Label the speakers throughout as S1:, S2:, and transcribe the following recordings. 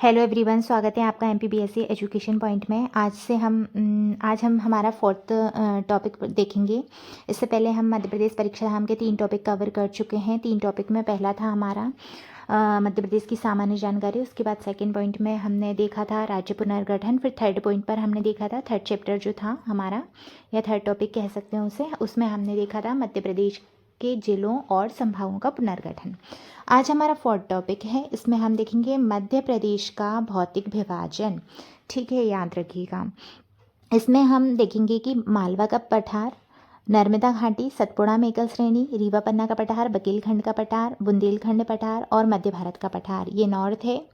S1: Hello everyone, स्वागत है आपका एमपीबीएससी एजुकेशन पॉइंट में। आज हम हमारा फोर्थ टॉपिक देखेंगे। इससे पहले हम मध्य प्रदेश परीक्षा धाम के 3 टॉपिक कवर कर चुके हैं। 3 टॉपिक में पहला था हमारा मध्य प्रदेश की सामान्य जानकारी। उसके बाद सेकंड पॉइंट में हमने देखा था राज्य पुनर्गठन। फिर थर्ड पॉइंट पर हमने देखा था थर्ड चैप्टर जो था हमारा, या थर्ड टॉपिक कह सकते हैं उसे, उसमें हमने देखा था मध्य प्रदेश के जिलों और संभागों का पुनर्गठन। आज हमारा फोर्थ टॉपिक है, इसमें हम देखेंगे मध्य प्रदेश का भौतिक विभाजन। ठीक है, याद रखिएगा। इसमें हम देखेंगे कि मालवा का पठार, नर्मदा घाटी, सतपुड़ा मेकल श्रेणी, रीवा पन्ना का पठार, बघेलखंड का पठार, बुंदेलखंड पठार और मध्य भारत का पठार। ये नॉर्थ है,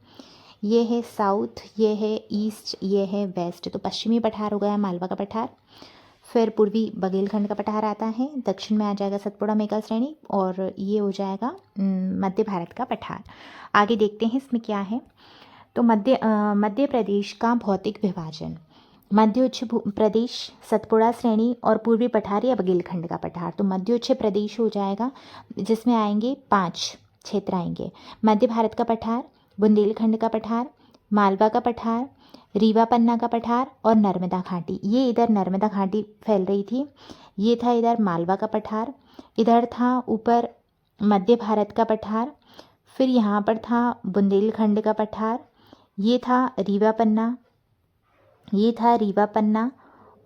S1: ये है साउथ, ये है ईस्ट, ये है वेस्ट। तो पश्चिमी पठार हो गया मालवा का पठार। फिर पूर्वी बघेलखंड का पठार आता है, दक्षिण में आ जाएगा सतपुड़ा मेकल श्रेणी और ये हो जाएगा मध्य भारत का पठार। आगे देखते हैं इसमें क्या है। तो मध्य प्रदेश का भौतिक विभाजन, मध्य उच्च प्रदेश, सतपुड़ा श्रेणी और पूर्वी पठार या बघेलखंड का पठार। तो मध्य उच्च प्रदेश हो जाएगा जिसमें आएंगे 5 क्षेत्र आएंगे। मध्य भारत का पठार, बुंदेलखंड का पठार, मालवा का पठार, रीवा पन्ना का पठार और नर्मदा घाटी। ये इधर नर्मदा घाटी फैल रही थी, ये था इधर मालवा का पठार, इधर था ऊपर मध्य भारत का पठार, फिर यहाँ पर था बुंदेलखंड का पठार, ये था रीवा पन्ना, ये था रीवा पन्ना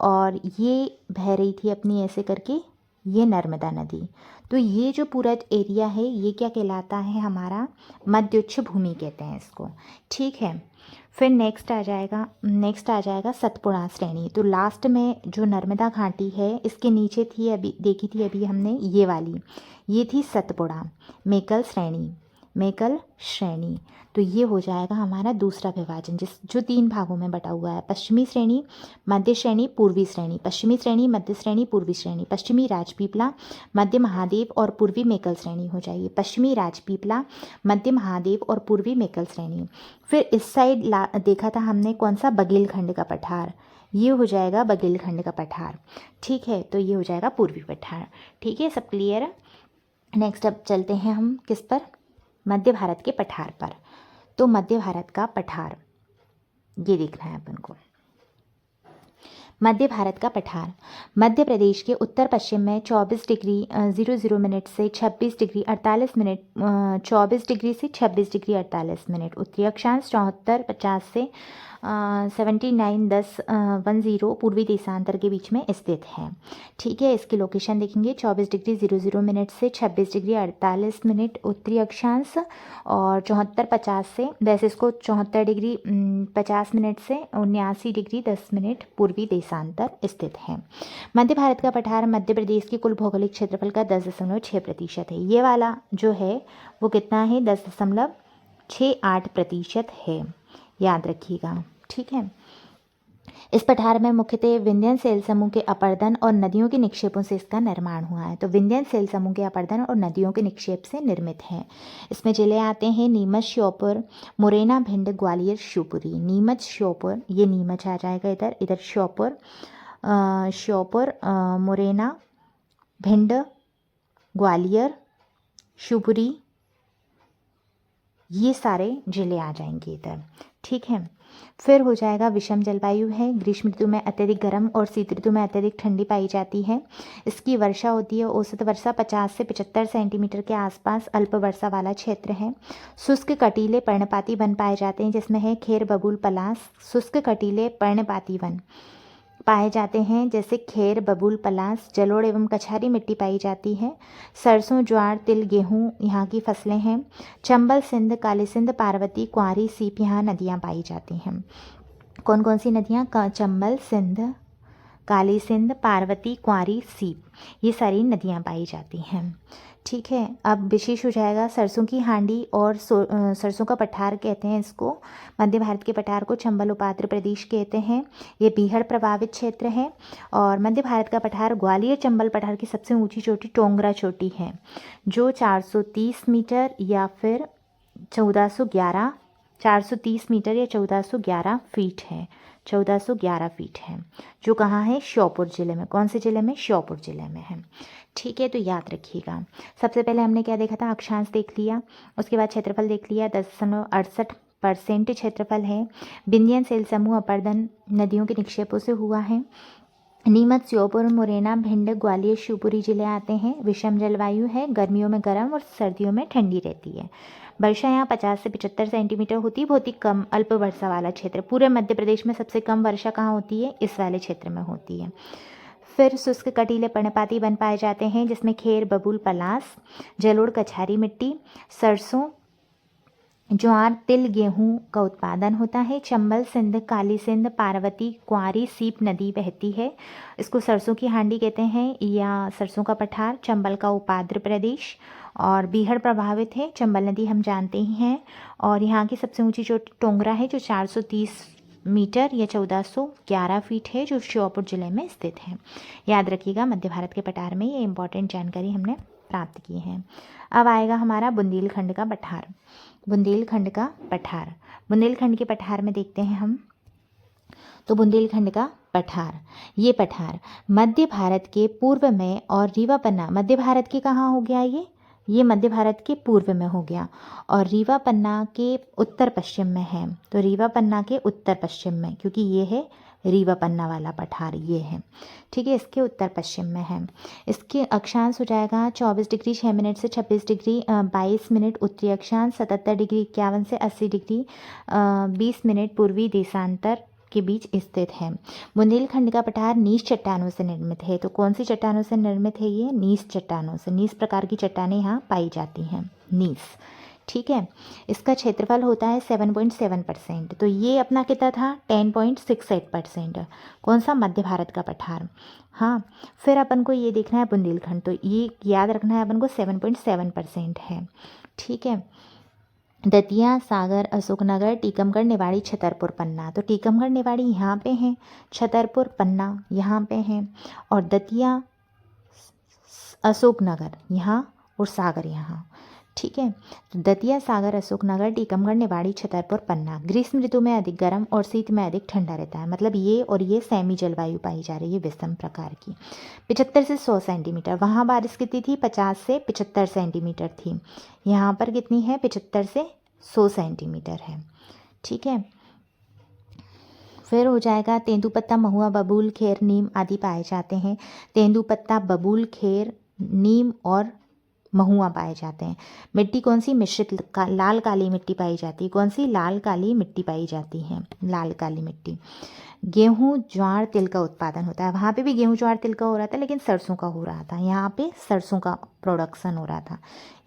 S1: और ये बह रही थी अपनी ऐसे करके ये नर्मदा नदी। तो ये जो पूरा एरिया है ये क्या कहलाता है, हमारा मध्य उच्च भूमि कहते हैं इसको। ठीक है, फिर नेक्स्ट आ जाएगा सतपुड़ा श्रेणी। तो लास्ट में जो नर्मदा घाटी है इसके नीचे थी, अभी देखी थी अभी हमने ये वाली, ये थी सतपुड़ा मेकल श्रेणी। तो ये हो जाएगा हमारा दूसरा विभाजन जो 3 भागों में बटा हुआ है। पश्चिमी श्रेणी, मध्य श्रेणी, पूर्वी श्रेणी। पश्चिमी श्रेणी, मध्य श्रेणी, पूर्वी श्रेणी। पश्चिमी राजपीपला, मध्य महादेव और पूर्वी मेकल श्रेणी हो जाएगी। पश्चिमी राजपीपला, मध्य महादेव और पूर्वी मेकल श्रेणी। फिर इस साइड देखा था हमने कौन सा, बघेलखंड का पठार, ये हो जाएगा बघेलखंड का पठार। ठीक है, तो ये हो जाएगा पूर्वी पठार। ठीक है, सब क्लियर है। नेक्स्ट अब चलते हैं हम किस पर, मध्य भारत के पठार पर। तो मध्य भारत का पठार ये देखना है अपन को। मध्य भारत का पठार मध्य प्रदेश के उत्तर पश्चिम में 24 डिग्री 00 मिनट से 26 डिग्री 48 मिनट 24 डिग्री से 26 डिग्री 48 मिनट, उत्तरी अक्षांश 74-50 से 79-10-10 पूर्वी देशांतर के बीच में स्थित है। ठीक है, इसकी लोकेशन देखेंगे 24 डिग्री 00 मिनट से 26 डिग्री 48 मिनट उत्तरी अक्षांश और 74-50 से, वैसे इसको 74 डिग्री 50 मिनट से 79 डिग्री 10 मिनट पूर्वी देशांतर स्थित है। मध्य भारत का पठार मध्य प्रदेश के कुल भौगोलिक क्षेत्रफल का 10.6% है। ये वाला जो है वो कितना है, 10.68% है, याद रखिएगा। ठीक है, इस पठार में मुख्यतः विंध्यन सेल समूह के अपर्दन और नदियों के निक्षेपों से इसका निर्माण हुआ है। तो विंध्यन सेल समूह के अपर्दन और नदियों के निक्षेप से निर्मित है। इसमें जिले आते हैं नीमच, श्योपुर, मुरैना, भिंड, ग्वालियर, शिवपुरी। नीमच, श्योपुर, ये नीमच आ जाएगा इधर श्योपुर, मुरैना, भिंड, ग्वालियर, शिवपुरी, ये सारे जिले आ जाएंगे इधर। ठीक है, फिर हो जाएगा विषम जलवायु है। ग्रीष्म ऋतु में अत्यधिक गर्म और शीत ऋतु में अत्यधिक ठंडी पाई जाती है। इसकी वर्षा होती है, औसत वर्षा 50 से 75 सेंटीमीटर के आसपास अल्प वर्षा वाला क्षेत्र है। शुष्क कटीले पर्णपाती वन पाए जाते हैं, जिसमें है खेर, बबूल, पलास। शुष्क कटीले पर्णपाती वन पाए जाते हैं जैसे खेर, बबूल, पलास। जलोढ़ एवं कछारी मिट्टी पाई जाती है। सरसों, ज्वार, तिल, गेहूँ यहाँ की फसलें हैं। चंबल, सिंध, काली सिंध, पार्वती, कुंवारी, सीप यहाँ नदियाँ पाई जाती हैं। कौन कौन सी नदियाँ, चंबल, सिंध, काली सिंध, पार्वती, कुंवारी, सीप, ये सारी नदियाँ पाई जाती हैं। ठीक है, अब विशेष हो जाएगा सरसों की हांडी और सरसों का पठार कहते हैं इसको। मध्य भारत के पठार को चंबल उपाद्र प्रदेश कहते हैं। ये बीहड़ प्रभावित क्षेत्र है। और मध्य भारत का पठार ग्वालियर चंबल पठार की सबसे ऊंची चोटी टोंगरा चोटी है, जो 430 मीटर या फिर 430 मीटर या 1411 फीट है। 1411 फीट है, जो कहाँ है, श्योपुर जिले में। कौन से जिले में, श्योपुर जिले में है। ठीक है, तो याद रखिएगा। सबसे पहले हमने क्या देखा था, अक्षांश देख लिया, उसके बाद क्षेत्रफल देख लिया 10.68 % क्षेत्रफल है। विंध्यन सेल समूह अपर्दन नदियों के निक्षेपों से हुआ है। नीमच, श्योपुर, मुरैना, भिंड, ग्वालियर, शिवपुरी जिले आते हैं। विषम जलवायु है, गर्मियों में गर्म और सर्दियों में ठंडी रहती है। वर्षा यहाँ 50 से 75 सेंटीमीटर होती है, बहुत ही कम अल्प वर्षा वाला क्षेत्र। पूरे मध्य प्रदेश में सबसे कम वर्षा कहाँ होती है? इस वाले क्षेत्र में होती है। फिर शुष्क कटीले पर्णपाती वन पाए जाते हैं, जिसमें खेर, बबूल, पलास, जलोढ़, कछारी मिट्टी, सरसों, ज्वार, तिल, गेहूं का उत्पादन होता है। चंबल, सिंध, काली सिंध, पार्वती, कुंवारी, सीप नदी बहती है। इसको सरसों की हांडी कहते हैं या सरसों का पठार। चंबल का उपाद्र प्रदेश और बीहड़ प्रभावित है। चंबल नदी हम जानते ही हैं। और यहाँ की सबसे ऊंची चोटी टोंगरा है, जो 430 मीटर या 1411 फीट है, जो श्योपुर जिले में स्थित है। याद रखिएगा, मध्य भारत के पठार में ये इंपॉर्टेंट जानकारी हमने प्राप्त की है। अब आएगा हमारा बुंदेलखंड का पठार। बुंदेलखंड का पठार, बुंदेलखंड के पठार में देखते हैं हम। तो बुंदेलखंड का पठार, ये पठार मध्य भारत के पूर्व में और रीवा पन्ना, मध्य भारत के कहाँ हो गया ये मध्य भारत के पूर्व में हो गया और रीवा पन्ना के उत्तर पश्चिम में है। तो रीवा पन्ना के उत्तर पश्चिम में, क्योंकि ये है रीवा पन्ना वाला पठार, ये है, ठीक है, इसके उत्तर पश्चिम में है। इसके अक्षांश हो जाएगा 24 डिग्री 6 मिनट से 26 डिग्री 22 मिनट उत्तरी अक्षांश, 77 डिग्री 51 से 80 डिग्री 20 मिनट पूर्वी देशांतर के बीच स्थित है। बुंदेलखंड का पठार नीच चट्टानों से निर्मित है। तो कौन सी चट्टानों से निर्मित है ये? नीच चट्टानों से। नीच प्रकार की चट्टानें यहाँ पाई जाती हैं, नीच, ठीक है। इसका क्षेत्रफल होता है 7.7%। तो ये अपना कितना था? 10.68%। कौन सा? मध्य भारत का पठार। हाँ, फिर अपन को ये देखना है बुंदेलखंड, तो ये याद रखना है अपन को 7.7% है, ठीक है। दतिया, सागर, अशोकनगर, टीकमगढ़, निवाड़ी, छतरपुर, पन्ना। तो टीकमगढ़, निवाड़ी यहाँ पे हैं, छतरपुर, पन्ना यहाँ पे हैं, और दतिया, अशोकनगर यहाँ और सागर यहाँ, ठीक है। तो दतिया, सागर, अशोकनगर, टीकमगढ़, निवाड़ी, छतरपुर, पन्ना। ग्रीष्म ऋतु में अधिक गर्म और शीत में अधिक ठंडा रहता है। मतलब ये और ये सेमी जलवायु पाई जा रही है, विषम प्रकार की। 75 से 100 सेंटीमीटर। वहाँ बारिश कितनी थी? 50 से 75 सेंटीमीटर थी। यहाँ पर कितनी है? 75 से 100 सेंटीमीटर है, ठीक है। फिर हो जाएगा तेंदुपत्ता, महुआ, बबूल, खेर, नीम आदि पाए जाते हैं। तेंदुपत्ता, बबूल, खेर, नीम और महुआ पाए जाते हैं। मिट्टी कौन सी? मिश्रित लाल काली मिट्टी पाई जाती है। कौन सी? लाल काली मिट्टी पाई जाती है, लाल काली मिट्टी। गेहूँ, ज्वार, तिल का उत्पादन होता है। वहाँ पे भी गेहूँ, ज्वार, तिल का हो रहा था, लेकिन सरसों का हो रहा था। यहाँ पे सरसों का प्रोडक्शन हो रहा था,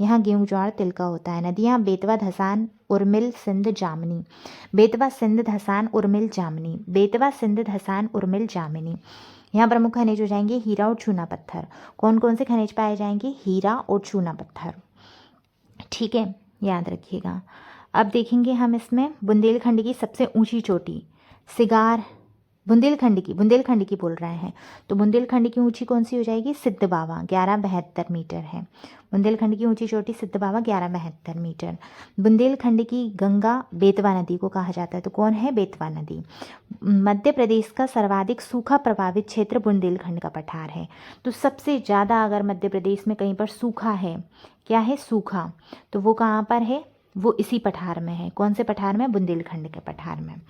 S1: यहाँ गेहूँ, ज्वार, तिल का होता है। नदियाँ बेतवा, धसान, उर्मिल, सिंध, जामनी। बेतवा, सिंध, धसान, उर्मिल, जामनी। बेतवा, सिंध, धसान, उर्मिल, जामनी। यहाँ प्रमुख खनिज हो जाएंगे हीरा और चूना पत्थर। कौन कौन से खनिज पाए जाएंगे? हीरा और चूना पत्थर, ठीक है, याद रखिएगा। अब देखेंगे हम इसमें बुंदेलखंड की सबसे ऊंची चोटी, सिगार। बुंदेलखंड की बोल रहे हैं, तो बुंदेलखंड की ऊंची कौन सी हो जाएगी? सिद्ध बाबा, 1172 मीटर है। बुंदेलखंड की ऊंची चोटी सिद्ध बाबा, 1172 मीटर। बुंदेलखंड की गंगा बेतवा नदी को कहा जाता है। तो कौन है? बेतवा नदी। मध्य प्रदेश का सर्वाधिक सूखा प्रभावित क्षेत्र बुंदेलखंड का पठार है। तो सबसे ज़्यादा अगर मध्य प्रदेश में कहीं पर सूखा है, क्या है? सूखा, तो वो कहाँ पर है? वो इसी पठार में है। कौन से पठार में? बुंदेलखंड के पठार में।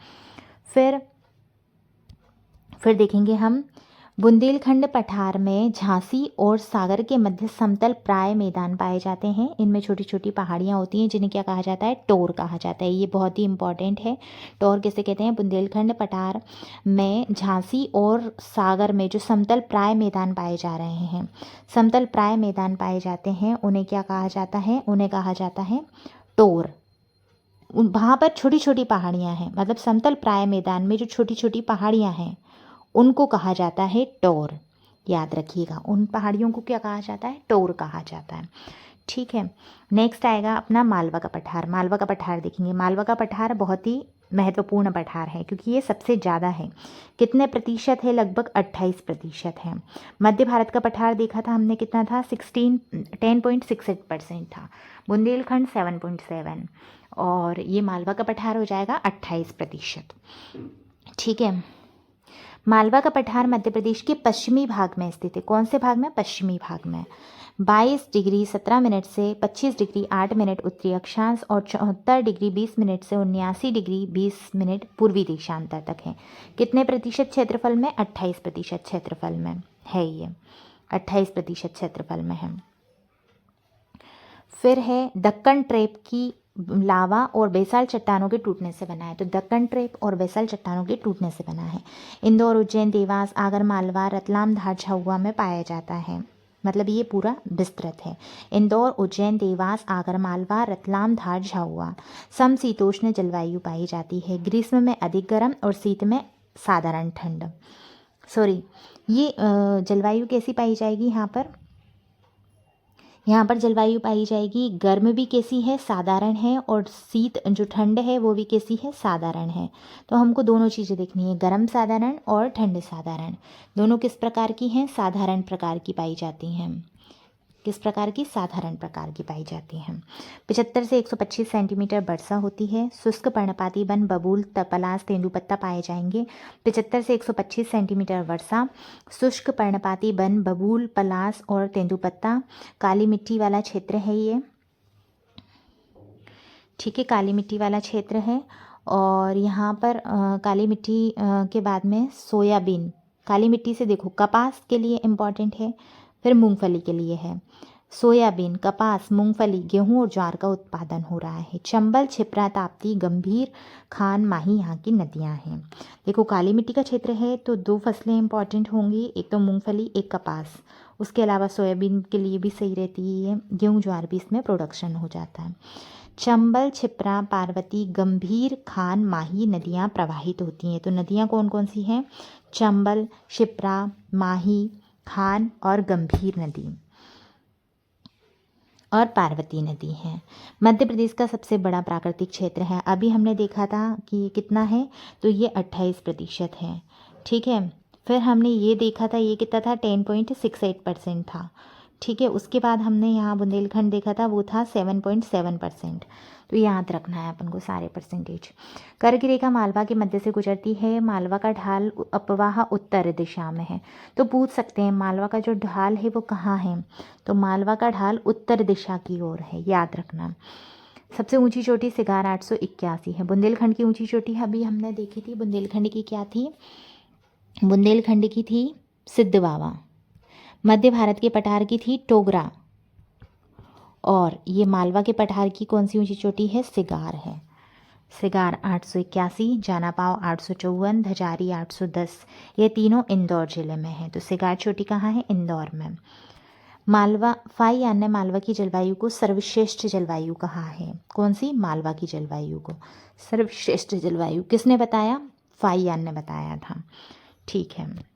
S1: फिर देखेंगे हम बुंदेलखंड पठार में झांसी और सागर के मध्य समतल प्राय मैदान पाए जाते हैं। इनमें छोटी छोटी पहाड़ियाँ होती हैं, जिन्हें क्या कहा जाता है? टोर कहा जाता है। ये बहुत ही इंपॉर्टेंट है। टोर किसे कहते हैं? बुंदेलखंड पठार में झांसी और सागर में जो समतल प्राय मैदान पाए जा रहे हैं, समतल प्राय मैदान पाए जाते हैं, उन्हें क्या कहा जाता है? उन्हें कहा जाता है टोर। वहाँ पर छोटी छोटी पहाड़ियाँ हैं, मतलब समतल प्राय मैदान में जो छोटी छोटी पहाड़ियाँ हैं उनको कहा जाता है टोर। याद रखिएगा, उन पहाड़ियों को क्या कहा जाता है? टोर कहा जाता है, ठीक है। नेक्स्ट आएगा अपना मालवा का पठार। मालवा का पठार देखेंगे। मालवा का पठार बहुत ही महत्वपूर्ण पठार है, क्योंकि ये सबसे ज़्यादा है। कितने प्रतिशत है? लगभग 28% है। मध्य भारत का पठार देखा था हमने, कितना था? 10.68% था। बुंदेलखंड 7.7, और ये मालवा का पठार हो जाएगा 28%, ठीक है। मालवा का पठार मध्य प्रदेश के पश्चिमी भाग में स्थित है। कौन से भाग में? पश्चिमी भाग में। 22 डिग्री 17 मिनट से 25 डिग्री 8 मिनट उत्तरी अक्षांश और 74 डिग्री 20 मिनट से 79 डिग्री 20 मिनट पूर्वी देशांतर तक है। कितने प्रतिशत क्षेत्रफल में? 28% क्षेत्रफल में है ये, 28% क्षेत्रफल में है। फिर है दक्कन ट्रेप की लावा और बेसाल्ट चट्टानों के टूटने से बना है। तो दक्कन ट्रेप और बेसाल्ट चट्टानों के टूटने से बना है। इंदौर, उज्जैन, देवास, आगर मालवा, रतलाम, धार, झाबुआ में पाया जाता है। मतलब ये पूरा विस्तृत है। इंदौर, उज्जैन, देवास, आगर मालवा, रतलाम, धार, झाबुआ समशीतोष्ण जलवायु पाई जाती है। ग्रीष्म में अधिक गर्म और शीत में साधारण ठंड। ये जलवायु कैसी पाई जाएगी यहाँ पर जलवायु पाई जाएगी। गर्म भी कैसी है? साधारण है। और शीत जो ठंड है वो भी कैसी है? साधारण है। तो हमको दोनों चीज़ें देखनी है, गर्म साधारण और ठंड साधारण। दोनों किस प्रकार की हैं? साधारण प्रकार की पाई जाती हैं। किस प्रकार की? साधारण प्रकार की पाई जाती हैं। 75 से 125 सेंटीमीटर वर्षा होती है। शुष्क पर्णपाती वन, बबूल, पलास, तेंदुपत्ता पाए जाएंगे। 75 से 125 सेंटीमीटर वर्षा, शुष्क पर्णपाती वन, बबूल, पलास और तेंदुपत्ता। काली मिट्टी वाला क्षेत्र है ये, ठीक है, काली मिट्टी वाला क्षेत्र है। और यहाँ पर काली मिट्टी के बाद में सोयाबीन, काली मिट्टी से देखो कपास के लिए इम्पॉर्टेंट है, फिर मूंगफली के लिए है। सोयाबीन, कपास, मूंगफली, गेहूं और ज्वार का उत्पादन हो रहा है। चंबल, छिप्रा, ताप्ती, गंभीर, खान, माही यहाँ की नदियाँ हैं। देखो काली मिट्टी का क्षेत्र है तो 2 फसलें इंपॉर्टेंट होंगी, एक तो मूंगफली, एक कपास। उसके अलावा सोयाबीन के लिए भी सही रहती है, गेहूं ज्वार भी इसमें प्रोडक्शन हो जाता है। चंबल, छिप्रा, पार्वती, गंभीर, खान, माही नदियाँ प्रवाहित होती हैं। तो नदियाँ कौन कौन सी हैं? चंबल, छिप्रा, माही, खान और गंभीर नदी और पार्वती नदी है। मध्य प्रदेश का सबसे बड़ा प्राकृतिक क्षेत्र है। अभी हमने देखा था कि ये कितना है, तो ये 28% है, ठीक है। फिर हमने ये देखा था, ये कितना था? 10.68% था, ठीक है। उसके बाद हमने यहाँ बुंदेलखंड देखा था, वो था 7.7%। तो याद रखना है अपन को सारे परसेंटेज। कर्क रेखा मालवा के मध्य से गुजरती है। मालवा का ढाल अपवाह उत्तर दिशा में है। तो पूछ सकते हैं मालवा का जो ढाल है वो कहाँ है? तो मालवा का ढाल उत्तर दिशा की ओर है, याद रखना। सबसे ऊंची चोटी सिगार 881 है। बुंदेलखंड की ऊंची चोटी अभी हमने देखी थी, बुंदेलखंड की क्या थी? बुंदेलखंड की थी सिद्धवावा। मध्य भारत के पठार की थी टोगरा। और ये मालवा के पठार की कौन सी ऊंची चोटी है? सिगार है। सिगार 881, जानापाव 854, धजारी 810, ये तीनों इंदौर जिले में है। तो सिगार चोटी कहाँ है? इंदौर में। मालवा फाइयान ने मालवा की जलवायु को सर्वश्रेष्ठ जलवायु कहा है। कौन सी? मालवा की जलवायु को सर्वश्रेष्ठ जलवायु किसने बताया? फाइयान ने बताया था, ठीक है।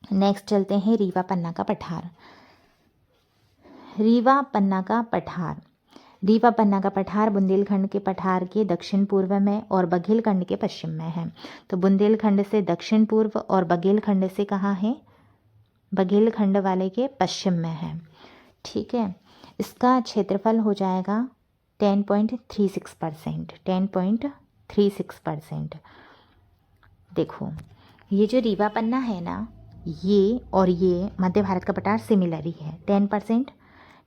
S1: नेक्स्ट चलते हैं रीवा पन्ना का पठार। रीवा पन्ना का पठार, रीवा पन्ना का पठार बुंदेलखंड के पठार के दक्षिण पूर्व में और बघेलखंड के पश्चिम में है। तो बुंदेलखंड से दक्षिण पूर्व और बघेलखंड से कहाँ है? बघेलखंड वाले के पश्चिम में है, ठीक है। इसका क्षेत्रफल हो जाएगा 10.36%, 10.36%। देखो ये जो रीवा पन्ना है ना, ये और ये मध्य भारत का पठार सिमिलर ही है। 10%,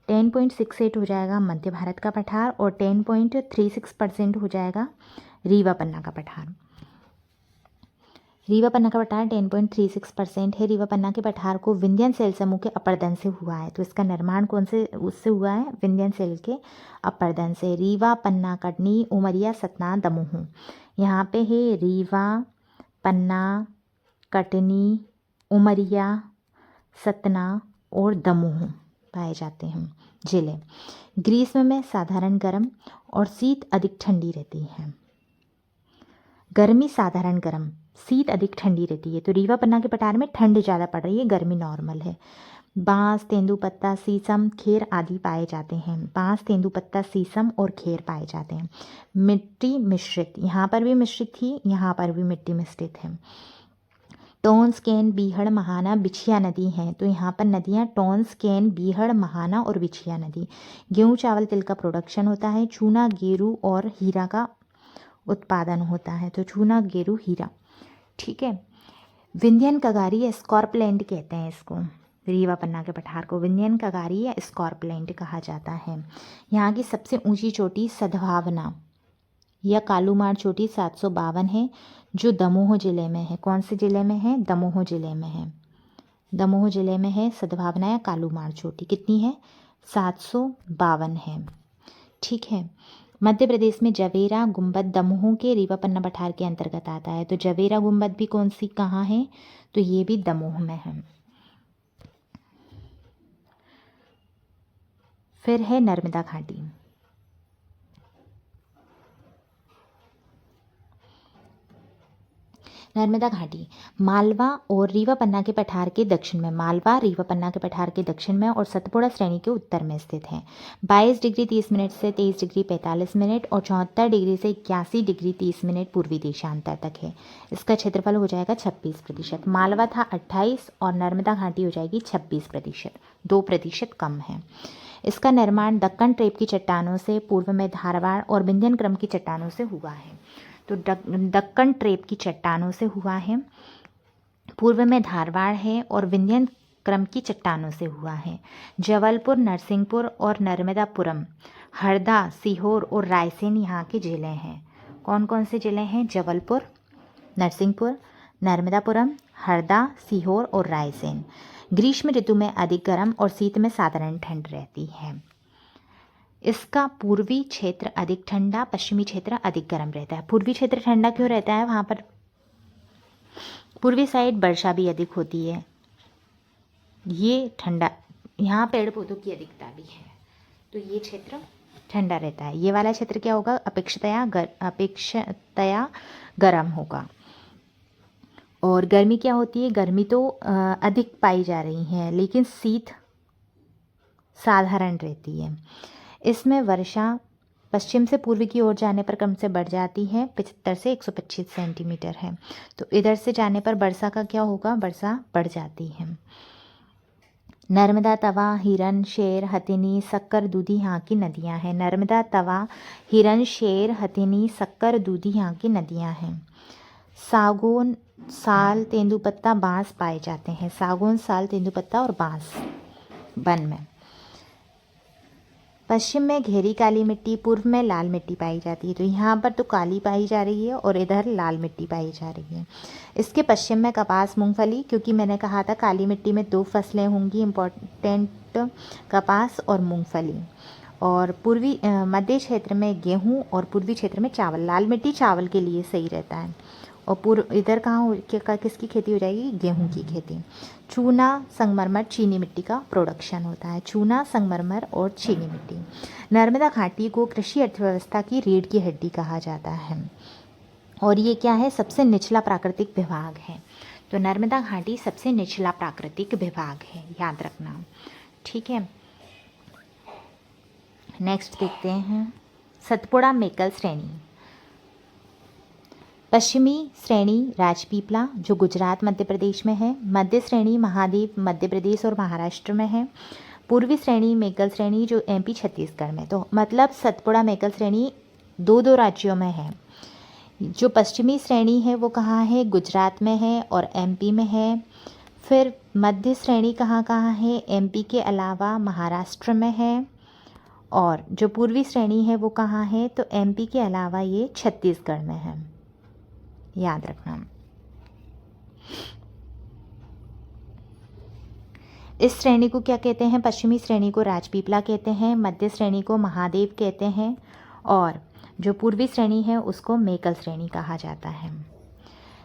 S1: 10.68 हो जाएगा मध्य भारत का पठार और 10.36% हो जाएगा रीवा पन्ना का पठार। रीवा पन्ना का पठार 10.36% है। रीवा पन्ना के पठार को विंध्यन सेल समूह के अपरदन से हुआ है। तो इसका निर्माण कौन से उससे हुआ है? विंध्यन सेल के अपरदन से। रीवा, पन्ना, कटनी, उमरिया, सतना, दमोह, यहाँ पे है रीवा, पन्ना, कटनी, उमरिया, सतना और दमोह पाए जाते हैं जिले। ग्रीष्म में साधारण गर्म और शीत अधिक ठंडी रहती है। गर्मी साधारण गर्म, शीत अधिक ठंडी रहती है। तो रीवा पन्ना के पठार में ठंड ज़्यादा पड़ रही है, गर्मी नॉर्मल है। बांस, तेंदुपत्ता, शीशम, खेर आदि पाए जाते हैं। बांस, तेंदुपत्ता, शीशम और खेर पाए जाते हैं। मिट्टी मिश्रित, यहाँ पर भी मिश्रित थी, यहाँ पर भी मिट्टी मिश्रित है। टोंस, कैन, बीहड़, महाना, बिछिया नदी हैं। तो यहाँ पर नदियाँ टोंस, कैन, बीहड़, महाना और बिछिया नदी। गेहूँ, चावल, तिल का प्रोडक्शन होता है। चूना, गेरू और हीरा का उत्पादन होता है। तो चूना, गेरू, हीरा, ठीक है। विंध्यन कगारी या स्कॉर्पलैंड कहते हैं इसको, रीवा पन्ना के पठार को विंध्यन कगारी या स्कॉर्पलैंड कहा जाता है। यहाँ की सबसे ऊंची चोटी सद्भावना या कालूमाड़ चोटी 752 है, जो दमोह जिले में है। कौन से जिले में है? दमोह जिले में है। दमोह जिले में है सद्भावना या कालूमाड़ चोटी। कितनी है? 752 है। ठीक है। मध्य प्रदेश में जवेरा गुंबद दमोह के रीवा पन्ना पठार के अंतर्गत आता है। तो जवेरा गुंबद भी कौन सी कहाँ है? तो ये भी दमोह में है। फिर है नर्मदा घाटी। नर्मदा घाटी मालवा और रीवा पन्ना के पठार के दक्षिण में, मालवा रीवा पन्ना के पठार के दक्षिण में और सतपुड़ा श्रेणी के उत्तर में स्थित है। 22 डिग्री 30 मिनट से 23 डिग्री 45 मिनट और 74 डिग्री से 81 डिग्री 30 मिनट पूर्वी देशांतर तक है। इसका क्षेत्रफल हो जाएगा 26%। मालवा था 28 और नर्मदा घाटी हो जाएगी 26%, 2% कम है। इसका निर्माण दक्कन ट्रेप की चट्टानों से, पूर्व में धारवाड़ और विंध्यन क्रम की चट्टानों से हुआ है। तो दक्कन ट्रेप की चट्टानों से हुआ है, पूर्व में धारवाड़ है और विंध्यन क्रम की चट्टानों से हुआ है। जबलपुर, नरसिंहपुर और नर्मदापुरम, हरदा, सीहोर और रायसेन यहाँ के जिले हैं। कौन कौन से जिले हैं? जबलपुर, नरसिंहपुर, नर्मदापुरम, हरदा, सीहोर और रायसेन। ग्रीष्म ऋतु में अधिक गर्म और शीत में साधारण ठंड रहती है। इसका पूर्वी क्षेत्र अधिक ठंडा, पश्चिमी क्षेत्र अधिक गर्म रहता है। पूर्वी क्षेत्र ठंडा क्यों रहता है? वहाँ पर पूर्वी साइड वर्षा भी अधिक होती है, ये ठंडा, यहाँ पेड़ पौधों की अधिकता भी है, तो ये क्षेत्र ठंडा रहता है। ये वाला क्षेत्र क्या होगा? अपेक्षातया गर्म होगा। और गर्मी क्या होती है? गर्मी तो अधिक पाई जा रही है, लेकिन शीत साधारण रहती है। इसमें वर्षा पश्चिम से पूर्व की ओर जाने पर क्रम से बढ़ जाती है, 75 से 125 सेंटीमीटर है। तो इधर से जाने पर वर्षा का क्या होगा? वर्षा बढ़ जाती है। नर्मदा, तवा, हिरन, शेर, हथिनी, शक्कर, दूधी यहाँ की नदियाँ हैं। नर्मदा, तवा, हिरन, शेर, हथिनी, शक्कर, दूधी यहाँ की नदियाँ हैं। सागौन, साल, तेंदुपत्ता, बांस पाए जाते हैं। सागौन, साल, तेंदुपत्ता और बांस वन में। पश्चिम में घेरी काली मिट्टी, पूर्व में लाल मिट्टी पाई जाती है। तो यहाँ पर तो काली पाई जा रही है और इधर लाल मिट्टी पाई जा रही है। इसके पश्चिम में कपास, मूंगफली, क्योंकि मैंने कहा था काली मिट्टी में 2 फसलें होंगी इम्पोर्टेंट, कपास और मूंगफली। और पूर्वी मध्य क्षेत्र में गेहूँ और पूर्वी क्षेत्र में चावल। लाल मिट्टी चावल के लिए सही रहता है। और पूर्व इधर किसकी खेती हो जाएगी? गेहूं की खेती। चूना, संगमरमर, चीनी मिट्टी का प्रोडक्शन होता है। चूना, संगमरमर और चीनी मिट्टी। नर्मदा घाटी को कृषि अर्थव्यवस्था की रीढ़ की हड्डी कहा जाता है। और ये क्या है? सबसे निचला प्राकृतिक विभाग है। तो नर्मदा घाटी सबसे निचला प्राकृतिक विभाग है, याद रखना। ठीक है। नेक्स्ट देखते हैं सतपुड़ा मेकल श्रेणी। पश्चिमी श्रेणी राजपीपला, जो गुजरात मध्य प्रदेश में है। मध्य श्रेणी महादेव, मध्य प्रदेश और महाराष्ट्र में है। पूर्वी श्रेणी मेकल श्रेणी, जो एमपी छत्तीसगढ़ में। तो मतलब सतपुड़ा मेकल श्रेणी 2 राज्यों में है। जो पश्चिमी श्रेणी है वो कहाँ है? गुजरात में है और एमपी में है। फिर मध्य श्रेणी कहाँ कहाँ है? एमपी के अलावा महाराष्ट्र में है। और जो पूर्वी श्रेणी है वो कहाँ है? तो एमपी के अलावा ये छत्तीसगढ़ में है, याद रखना। इस श्रेणी को क्या कहते हैं? पश्चिमी श्रेणी को राजपीपला कहते हैं, मध्य श्रेणी को महादेव कहते हैं और जो पूर्वी श्रेणी है उसको मेकल श्रेणी कहा जाता है।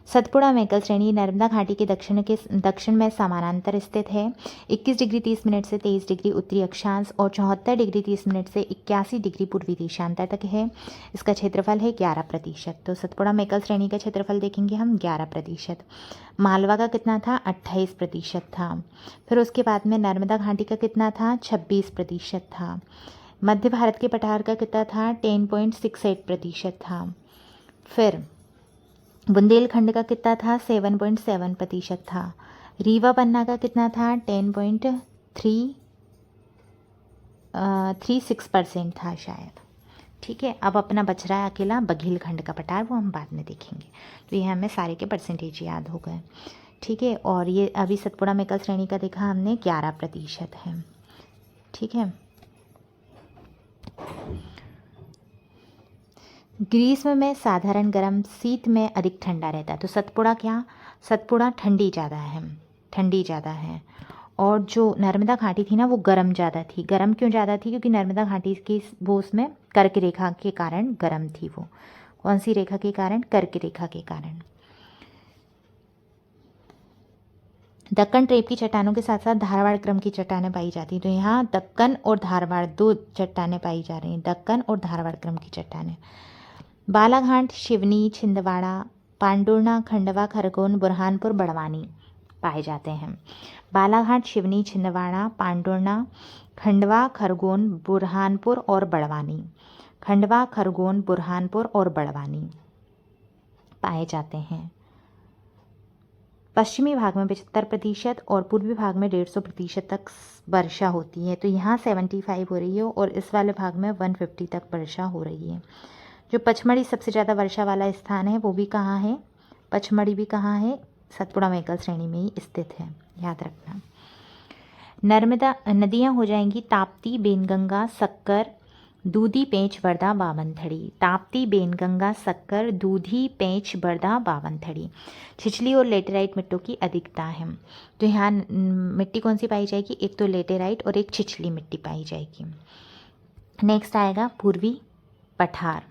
S1: सतपुड़ा मेकल श्रेणी नर्मदा घाटी के दक्षिण में समानांतर स्थित है। 21 डिग्री 30 मिनट से 23 डिग्री उत्तरी अक्षांश और 74 डिग्री 30 मिनट से 81 डिग्री पूर्वी देशांतर तक है। इसका क्षेत्रफल है 11%। तो सतपुड़ा मेकल श्रेणी का क्षेत्रफल देखेंगे हम 11%। मालवा का कितना था? 28% था। फिर उसके बाद में नर्मदा घाटी का कितना था? 26% था। मध्य भारत के पठार का कितना था? 10.68% था। फिर बुंदेलखंड का कितना था? 7.7% था। रीवा पन्ना का कितना था? 10.36% था शायद। ठीक है। अब अपना बच रहा है अकेला बघेलखंड का पठार, वो हम बाद में देखेंगे। तो ये हमें सारे के परसेंटेज याद हो गए। ठीक है। और ये अभी सतपुड़ा मेकल श्रेणी का देखा हमने 11% है। ठीक है। ग्रीष्म में साधारण गर्म, शीत में अधिक ठंडा रहता है। तो सतपुड़ा क्या, सतपुड़ा ठंडी ज़्यादा है। और जो नर्मदा घाटी थी ना वो गर्म ज़्यादा थी। गर्म क्यों ज़्यादा थी? क्योंकि नर्मदा घाटी की वो उसमें कर्क रेखा के कारण गर्म थी। वो कौन सी रेखा के कारण? कर्क रेखा के कारण। दक्कन ट्रेप की चट्टानों के साथ साथ धारवाड़ क्रम की चट्टानें पाई जाती हैं। तो यहाँ दक्कन और धारवाड़ 2 चट्टानें पाई जा रही हैं, दक्कन और धारवाड़ क्रम की चट्टानें। बालाघाट, शिवनी, छिंदवाड़ा, पांडुर्णा, खंडवा, खरगोन, बुरहानपुर, बड़वानी पाए जाते हैं। बालाघाट, शिवनी, छिंदवाड़ा, पांडुर्णा, खंडवा, खरगोन, बुरहानपुर और बड़वानी। खंडवा, खरगोन, बुरहानपुर और बड़वानी पाए जाते हैं। पश्चिमी भाग में 75% और पूर्वी भाग में 150% तक वर्षा होती है। तो यहाँ 75 हो रही है और इस वाले भाग में 150 तक वर्षा हो रही है। जो पचमढ़ी सबसे ज़्यादा वर्षा वाला स्थान है वो भी कहाँ है? पचमढ़ी भी कहाँ है? सतपुड़ा मेकल श्रेणी में ही स्थित है, याद रखना। नर्मदा नदियाँ हो जाएंगी ताप्ती, बेनगंगा, सक्कर, दूधी, पेंच, बरदा, बावनथड़ी। ताप्ती, बेनगंगा, सक्कर, दूधी, पेंच, बरदा, बावनथड़ी। छिछली और लेटेराइट मिट्टों की अधिकता है। तो यहाँ मिट्टी कौन सी पाई जाएगी? एक तो लेटेराइट और एक छिछली मिट्टी पाई जाएगी। नेक्स्ट आएगा पूर्वी पठार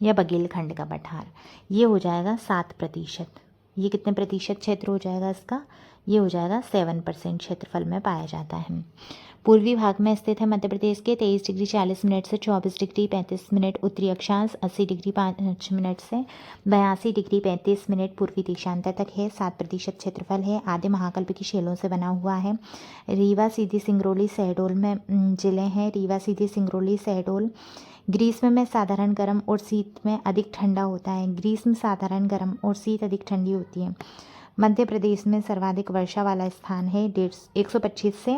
S1: या बघेलखंड का पठार। ये हो जाएगा 7%। ये कितने प्रतिशत क्षेत्र हो जाएगा इसका? ये हो जाएगा 7% क्षेत्रफल में पाया जाता है। पूर्वी भाग में स्थित है मध्य प्रदेश के 23 डिग्री 40 मिनट से 24 डिग्री 35 मिनट उत्तरी अक्षांश, 80 डिग्री 5 मिनट से 82 डिग्री 35 मिनट पूर्वी देशांतर तक है। 7% क्षेत्रफल है। आदि महाकल्प की शैलों से बना हुआ है। रीवा, सीधी, सिंगरौली, शहडोल में जिले हैं। रीवा, सीधी, सिंगरौली, शहडोल। ग्रीष्म में साधारण गर्म और शीत में अधिक ठंडा होता है। ग्रीष्म साधारण गर्म और शीत अधिक ठंडी होती है। मध्य प्रदेश में सर्वाधिक वर्षा वाला स्थान है। 125 से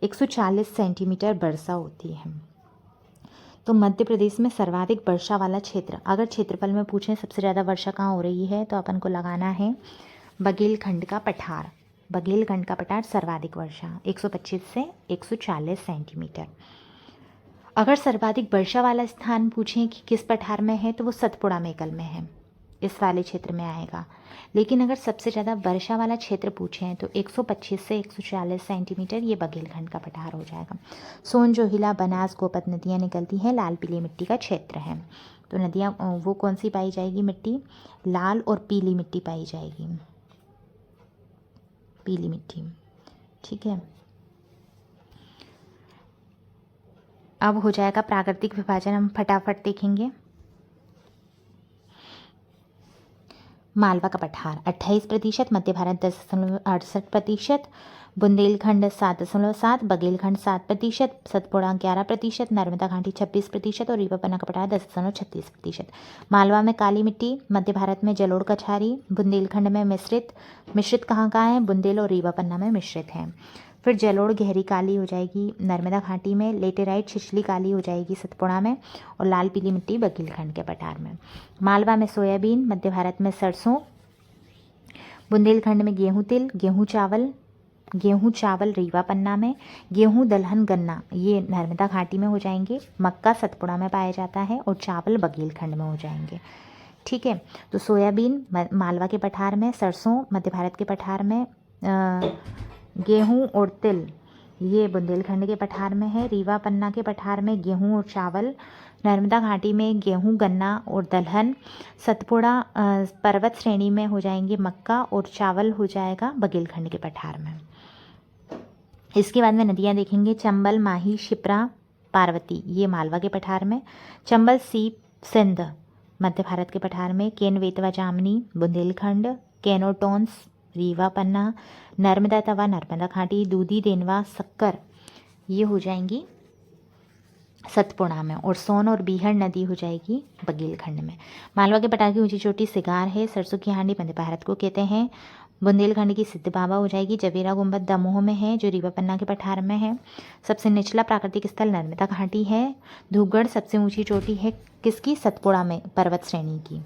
S1: 140 सेंटीमीटर वर्षा होती है। तो मध्य प्रदेश में सर्वाधिक वर्षा वाला क्षेत्र, अगर क्षेत्रफल में पूछें सबसे ज़्यादा वर्षा कहाँ हो रही है तो अपन को लगाना है बघेलखंड का पठार। बघेलखंड का पठार सर्वाधिक वर्षा 125 से 140 सेंटीमीटर। अगर सर्वाधिक वर्षा वाला स्थान पूछें कि किस पठार में है तो वो सतपुड़ा मेकल में है, इस वाले क्षेत्र में आएगा। लेकिन अगर सबसे ज़्यादा वर्षा वाला क्षेत्र पूछें तो 125 से 140 सेंटीमीटर ये बघेलखंड का पठार हो जाएगा। सोन, जोहिला, बनास, गोपत नदियाँ निकलती हैं। लाल पीली मिट्टी का क्षेत्र है। तो नदियाँ वो कौन सी पाई जाएगी मिट्टी? लाल और पीली मिट्टी पाई जाएगी, पीली मिट्टी। ठीक है। अब हो जाएगा प्राकृतिक विभाजन, हम फटाफट देखेंगे। मालवा का पठार 28%, मध्य भारत 10.68%, बुंदेलखंड 7.7%, बघेलखंड 7%, सतपुड़ा 11%, नर्मदा घाटी 26% और रीवा पन्ना का पठार 10.36%। मालवा में काली मिट्टी, मध्य भारत में जलोढ़ कछारी, बुंदेलखंड में मिश्रित कहाँ कहाँ है? बुंदेल और रीवा पन्ना में मिश्रित है। फिर जलोढ़ गहरी काली हो जाएगी नर्मदा घाटी में, लेटेराइट छिछली काली हो जाएगी सतपुड़ा में और लाल पीली मिट्टी बघेलखंड के पठार में। मालवा में सोयाबीन, मध्य भारत में सरसों, बुंदेलखंड में गेहूं तिल, गेहूं चावल रीवा पन्ना में, गेहूं दलहन गन्ना ये नर्मदा घाटी में हो जाएंगे, मक्का सतपुड़ा में पाया जाता है और चावल बघेलखंड में हो जाएंगे। ठीक है। तो सोयाबीन मालवा के पठार में, सरसों मध्य भारत के पठार में, गेहूं और तिल ये बुंदेलखंड के पठार में है। रीवा पन्ना के पठार में गेहूं और चावल, नर्मदा घाटी में गेहूं गन्ना और दलहन, सतपुड़ा पर्वत श्रेणी में हो जाएंगे मक्का और चावल हो जाएगा बघेलखंड के पठार में। इसके बाद में नदियाँ देखेंगे। चंबल, माही, शिप्रा, पार्वती ये मालवा के पठार में, चंबल, सीप, सिंध मध्य भारत के पठार में, केन, वेतवा, जामनी बुंदेलखंड, केनोटोन्स रीवा पन्ना, नर्मदा तवा नर्मदा घाटी, दूधी, देनवा, सक्कर ये हो जाएंगी सतपुड़ा में और सोन और बीहड़ नदी हो जाएगी बघेलखंड में। मालवा के पठार की ऊंची चोटी सिगार है। सरसों की हांडी मध्य भारत को कहते हैं बुंदेलखंड की सिद्ध बाबा हो जाएगी। जवेरा गुंबद दमोह में है, जो रीवा पन्ना के पठार में है। सबसे निचला प्राकृतिक स्थल नर्मदा घाटी है। धूपगढ़ सबसे ऊंची चोटी है किसकी? सतपुड़ा में पर्वत श्रेणी की।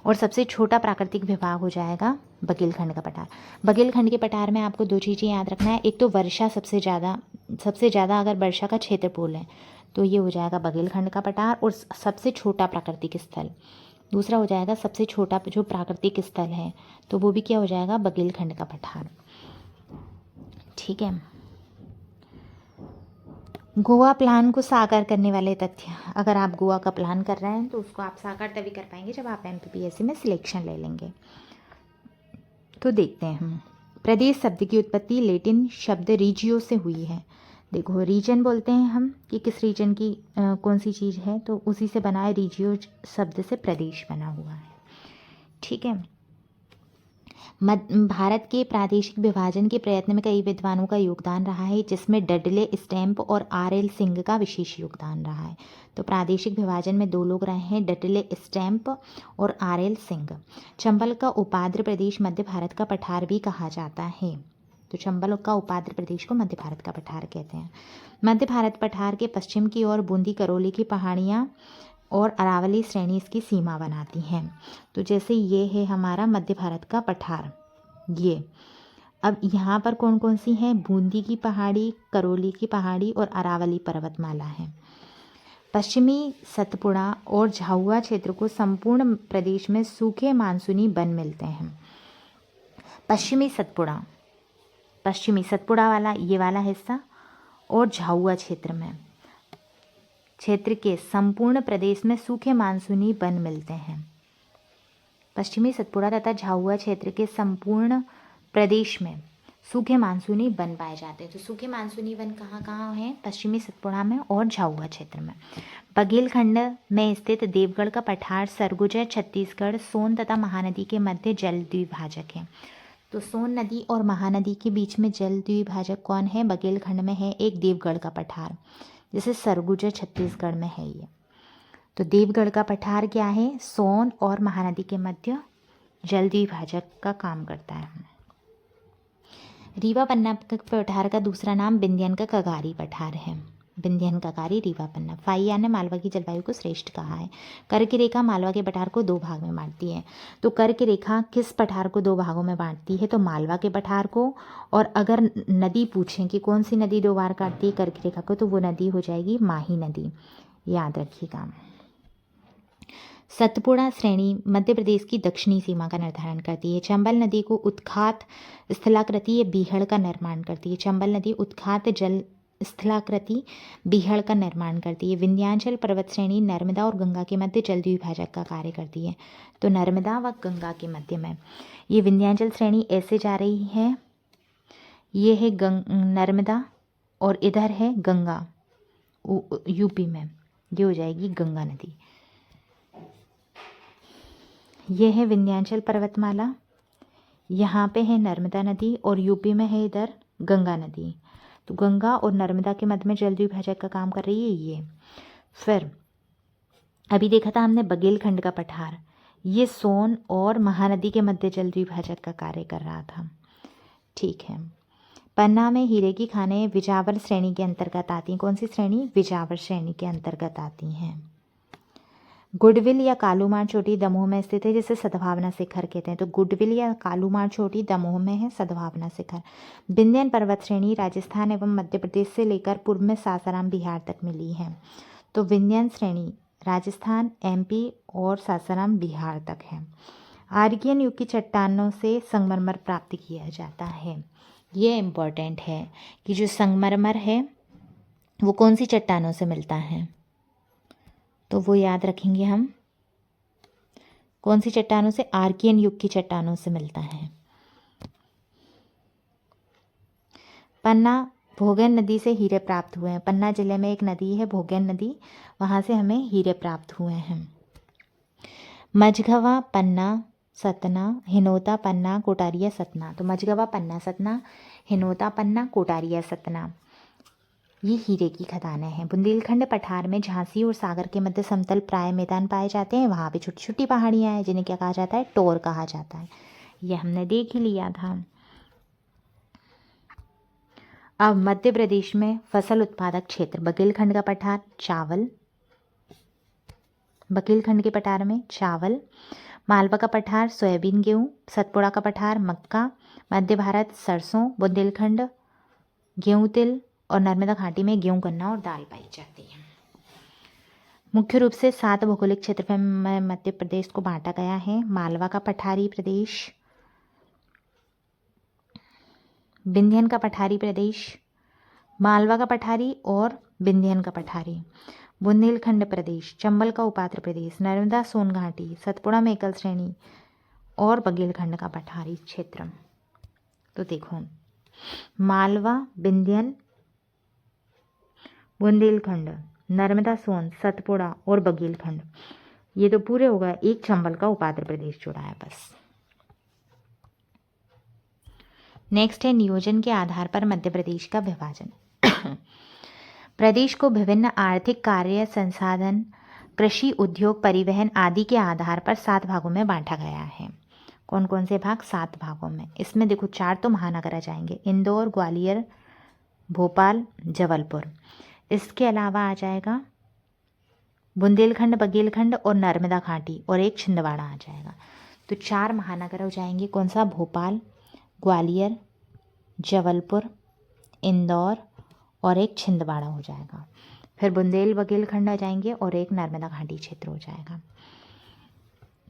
S1: और सबसे छोटा प्राकृतिक विभाग हो जाएगा बघेलखंड का पठार। बघेलखंड के पठार में आपको 2 चीज़ें याद रखना है। एक तो वर्षा सबसे ज़्यादा अगर वर्षा का क्षेत्रफल है तो ये हो जाएगा बघेलखंड का पठार और सबसे छोटा प्राकृतिक स्थल। दूसरा हो जाएगा सबसे छोटा जो प्राकृतिक स्थल है तो वो भी क्या हो जाएगा? बघेलखंड का पठार। ठीक है। गोवा प्लान को साकार करने वाले तथ्य। अगर आप गोवा का प्लान कर रहे हैं तो उसको आप साकार तभी कर पाएंगे जब आप MPPSC में सिलेक्शन ले लेंगे। तो देखते हैं हम। प्रदेश शब्द की उत्पत्ति लैटिन शब्द रीजियो से हुई है। देखो, रीजन बोलते हैं हम कि किस रीजन की कौन सी चीज़ है, तो उसी से बना है। रीजियो शब्द से प्रदेश बना हुआ है। ठीक है। भारत के प्रादेशिक विभाजन के प्रयत्न में कई विद्वानों का योगदान रहा है, जिसमें डडले स्टैम्प और RL सिंह का विशेष योगदान रहा है। तो प्रादेशिक विभाजन में 2 लोग रहे हैं, डडले स्टैम्प और RL सिंह। चंबल का उपाद्र प्रदेश मध्य भारत का पठार भी कहा जाता है। तो चंबल का उपाद्र प्रदेश को मध्य भारत का पठार कहते हैं। मध्य भारत पठार के पश्चिम की ओर बूंदी करौली की पहाड़ियाँ और अरावली श्रेणी इसकी सीमा बनाती हैं। तो जैसे ये है हमारा मध्य भारत का पठार, ये अब यहाँ पर कौन कौन सी हैं? बूंदी की पहाड़ी, करौली की पहाड़ी और अरावली पर्वतमाला है। पश्चिमी सतपुड़ा और झाबुआ क्षेत्र को संपूर्ण प्रदेश में सूखे मानसूनी वन मिलते हैं। पश्चिमी सतपुड़ा वाला ये वाला हिस्सा और झाबुआ क्षेत्र के संपूर्ण प्रदेश में सूखे मानसूनी वन मिलते हैं। पश्चिमी सतपुड़ा तथा झाबुआ क्षेत्र के संपूर्ण प्रदेश में सूखे मानसूनी वन पाए जाते हैं। तो सूखे मानसूनी वन कहाँ कहाँ हैं? पश्चिमी सतपुड़ा में और झाबुआ क्षेत्र में। बघेलखंड में स्थित देवगढ़ का पठार सरगुजा छत्तीसगढ़ सोन तथा महानदी के मध्य जल द्विभाजक है। तो सोन नदी और महानदी के बीच में जल द्विभाजक कौन है? बघेलखंड में है एक देवगढ़ का पठार, जैसे सरगुजा छत्तीसगढ़ में है ये। तो देवगढ़ का पठार क्या है? सोन और महानदी के मध्य जल द्विभाजक का काम करता है। रीवा पन्ना पठार का दूसरा नाम विंध्यन का कगारी पठार है। विंध्यन कगारी रीवा पन्ना। फाइयान ने मालवा की जलवायु को श्रेष्ठ कहा है। कर्क रेखा मालवा के पठार को 2 भाग में बांटती है। तो कर्क रेखा किस पठार को 2 भागों में बांटती है? तो मालवा के पठार को। और अगर नदी पूछें कि कौन सी नदी 2 बार काटती है कर्क रेखा को, तो वो नदी हो जाएगी माही नदी, याद रखिएगा। सतपुड़ा श्रेणी मध्य प्रदेश की दक्षिणी सीमा का निर्धारण करती है। चंबल नदी को उत्खात स्थलाकृति बीहड़ का निर्माण करती है। चंबल नदी उत्खात जल स्थलाकृति बीहड़ का निर्माण करती है। विंध्याचल पर्वत श्रेणी नर्मदा और गंगा के मध्य जल द्विभाजक का कार्य करती है। तो नर्मदा व गंगा के मध्य में ये विंध्याचल श्रेणी ऐसे जा रही है, ये है नर्मदा और इधर है गंगा, यूपी में ये हो जाएगी गंगा नदी। ये है विंध्याचल पर्वतमाला, यहाँ पे है नर्मदा नदी और यूपी में है इधर गंगा नदी। तो गंगा और नर्मदा के मध्य में जल द्विभाजक का काम कर रही है ये। फिर अभी देखा था हमने बघेलखंड का पठार, ये सोन और महानदी के मध्य जल द्विभाजक का कार्य कर रहा था। ठीक है। पन्ना में हीरे की खानें विजावर श्रेणी के अंतर्गत आती हैं। कौन सी श्रेणी? विजावर श्रेणी के अंतर्गत आती हैं। गुडविल या कालूमार चोटी दमोह में स्थित है, जिसे सद्भावना शिखर कहते हैं। तो गुडविल या कालूमार चोटी दमोह में है, सद्भावना शिखर। विंध्यन पर्वत श्रेणी राजस्थान एवं मध्य प्रदेश से लेकर पूर्व में सासाराम बिहार तक मिली है। तो विंध्यन श्रेणी राजस्थान, MP और सासाराम बिहार तक है। आर्यन युग की चट्टानों से संगमरमर प्राप्त किया जाता है। ये इम्पॉर्टेंट है कि जो संगमरमर है वो कौन सी चट्टानों से मिलता है, तो वो याद रखेंगे हम। कौन सी चट्टानों से? आर्कियन युग की चट्टानों से मिलता है। पन्ना भोगन नदी से हीरे प्राप्त हुए हैं। पन्ना जिले में एक नदी है भोगन नदी, वहाँ से हमें हीरे प्राप्त हुए हैं। मझगवा पन्ना सतना, हिनोता पन्ना, कोटारिया सतना। तो मझगवा पन्ना सतना, हिनोता पन्ना, कोटारिया सतना, ये हीरे की खदानें हैं। बुंदेलखंड पठार में झांसी और सागर के मध्य समतल प्राय मैदान पाए जाते हैं। वहाँ पे छोटी छोटी पहाड़ियाँ हैं जिन्हें क्या कहा जाता है? टोर कहा जाता है। ये हमने देख ही लिया था। अब मध्य प्रदेश में फसल उत्पादक क्षेत्र, बघेलखंड का पठार चावल, बघेलखंड के पठार में चावल, मालवा का पठार सोयाबीन गेहूँ, सतपुड़ा का पठार मक्का, मध्य भारत सरसों, बुंदेलखंड गेहूँ तिल और नर्मदा घाटी में गेहूँ गन्ना और दाल पाई जाती है। मुख्य रूप से 7 भौगोलिक क्षेत्र में मध्य प्रदेश को बांटा गया है। मालवा का पठारी प्रदेश, विंध्यन का पठारी प्रदेश, मालवा का पठारी और विंध्यन का पठारी, बुंदेलखंड प्रदेश, चंबल का उपात्र प्रदेश, नर्मदा सोन घाटी, सतपुड़ा में एकल श्रेणी और बघेलखंड का पठारी क्षेत्र। तो देखो, मालवा, विंध्यन, बुंदेलखंड, नर्मदा सोन, सतपुड़ा और बघेलखंड, ये तो पूरे हो गए। एक चंबल का उपात्र प्रदेश जुड़ा है बस। नेक्स्ट है नियोजन के आधार पर मध्य प्रदेश का विभाजन। प्रदेश को विभिन्न आर्थिक कार्य, संसाधन, कृषि, उद्योग, परिवहन आदि के आधार पर 7 भागों में बांटा गया है। कौन कौन से भाग? 7 भागों में। इसमें देखो 4 तो महानगर आ जाएंगे, इंदौर, ग्वालियर, भोपाल, जबलपुर। इसके अलावा आ जाएगा बुंदेलखंड, बघेलखंड और नर्मदा घाटी और एक छिंदवाड़ा आ जाएगा। तो 4 महानगर हो जाएंगे। कौन सा? भोपाल, ग्वालियर, जबलपुर, इंदौर और एक छिंदवाड़ा हो जाएगा। फिर बुंदेल बघेलखंड आ जाएंगे और एक नर्मदा घाटी क्षेत्र हो जाएगा।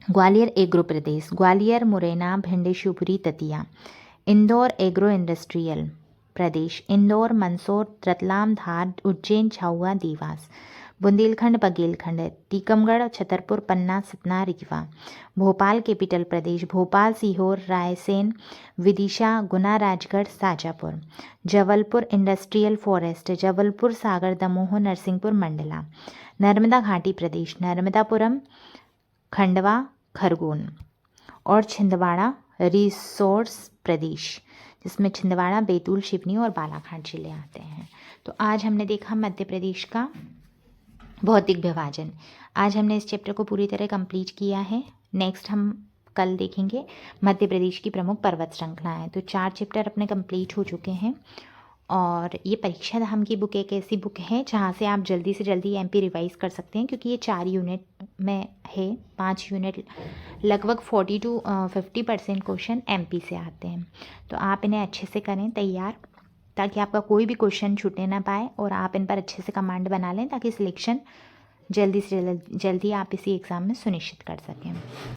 S1: ग्वालियर एग्रो प्रदेश, ग्वालियर, मुरैना, भिंड, शिवपुरी, दतिया। इंदौर एग्रो इंडस्ट्रियल प्रदेश, इंदौर, मंदसौर, रतलाम, धार, उज्जैन, झाबुआ, देवास। बुंदेलखंड बघेलखंड, टीकमगढ़, छतरपुर, पन्ना, सतना, रीवा। भोपाल कैपिटल प्रदेश, भोपाल, सीहोर, रायसेन, विदिशा, गुना, राजगढ़, शाजापुर। जबलपुर इंडस्ट्रियल फॉरेस्ट, जबलपुर, सागर, दमोह, नरसिंहपुर, मंडला। नर्मदा घाटी प्रदेश, नर्मदापुरम, खंडवा, खरगोन। और छिंदवाड़ा रिसोर्स प्रदेश, जिसमें छिंदवाड़ा, बैतूल, सिवनी और बालाघाट जिले आते हैं। तो आज हमने देखा मध्य प्रदेश का भौतिक विभाजन। आज हमने इस चैप्टर को पूरी तरह कंप्लीट किया है। नेक्स्ट हम कल देखेंगे मध्य प्रदेश की प्रमुख पर्वत श्रृंखलाएँ। तो 4 चैप्टर अपने कंप्लीट हो चुके हैं और ये परीक्षा धाम की बुक एक ऐसी बुक है जहाँ से आप जल्दी से जल्दी एमपी रिवाइज कर सकते हैं, क्योंकि ये 4 यूनिट में है। 5 यूनिट, लगभग 40 to 50% क्वेश्चन एमपी से आते हैं। तो आप इन्हें अच्छे से करें तैयार, ताकि आपका कोई भी क्वेश्चन छूटे ना पाए और आप इन पर अच्छे से कमांड बना लें, ताकि सिलेक्शन जल्दी से जल्दी आप इसी एग्ज़ाम में सुनिश्चित कर सकें।